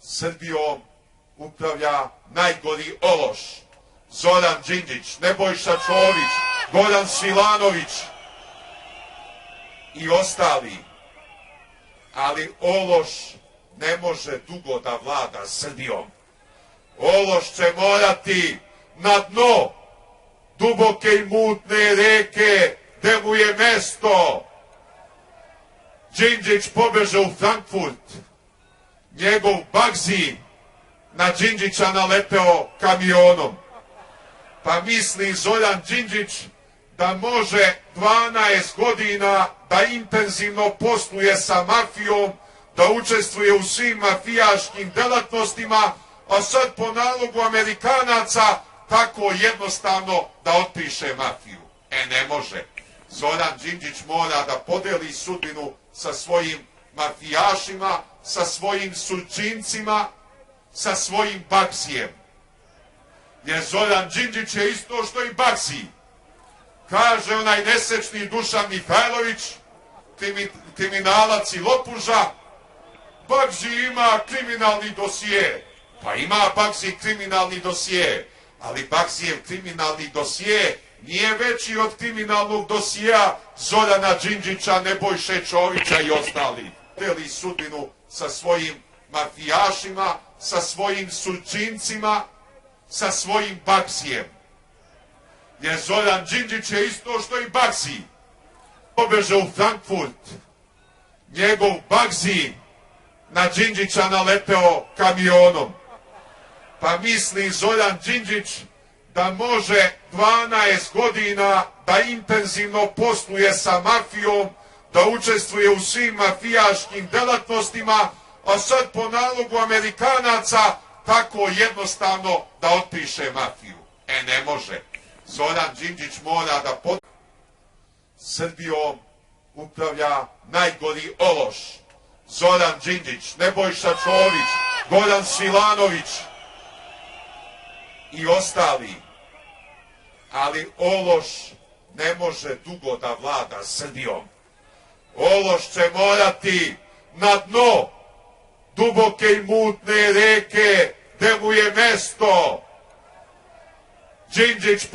Srbijom upravlja najgori ološ. Zoran Đinđić, Nebojša Čović, Goran Svilanović i ostali. Ali ološ ne može dugo da vlada Srbijom. Ološ će morati na dno duboke i mutne reke gde mu je mesto. Đinđić pobeže u Frankfurt. Njegov Bagzi na Đinđića naleteo kamionom. Pa misli Zoran Đinđić da može 12 godina da intenzivno posluje sa mafijom, da učestvuje u svim mafijaškim delatnostima, a sad po nalogu Amerikanaca tako jednostavno da otpiše mafiju. Ne može. Zoran Đinđić mora da podeli sudbinu sa svojim mafijašima, sa svojim surčincima, sa svojim Bagzijem. Jer Zoran Đinđić je isto što i Bagzi. Kaže onaj nesečni Dušan Mihajlović, kriminalac i lopuža, Bagzi ima kriminalni dosije. Pa ima Bagzi kriminalni dosije, ali Bagzijev kriminalni dosije nije veći od kriminalnog dosija Zorana Đinđića, Nebojše Čovića i ostali. Deli sudbinu sa svojim mafijašima, sa svojim surčincima, sa svojim Bagzijem. Jer Zoran Đinđić je isto što i Bagzi. Pobeže u Frankfurt. Njegov Bagzi na Đinđića naleteo kamionom. Pa misli Zoran Đinđić da može 12 godina da intenzivno posluje sa mafijom, da učestvuje u svim mafijaškim delatnostima, a sad po nalogu Amerikanaca tako jednostavno da otpiše mafiju. Ne može. Zoran Đinđić mora da Srbijom upravlja najgori ološ. Zoran Đinđić, Nebojša Čović, Goran Svilanović i ostali. Ali ološ ne može dugo da vlada Srbijom. Ološ će morati na dno duboke i mutne reke gde mu je mesto. Đinđić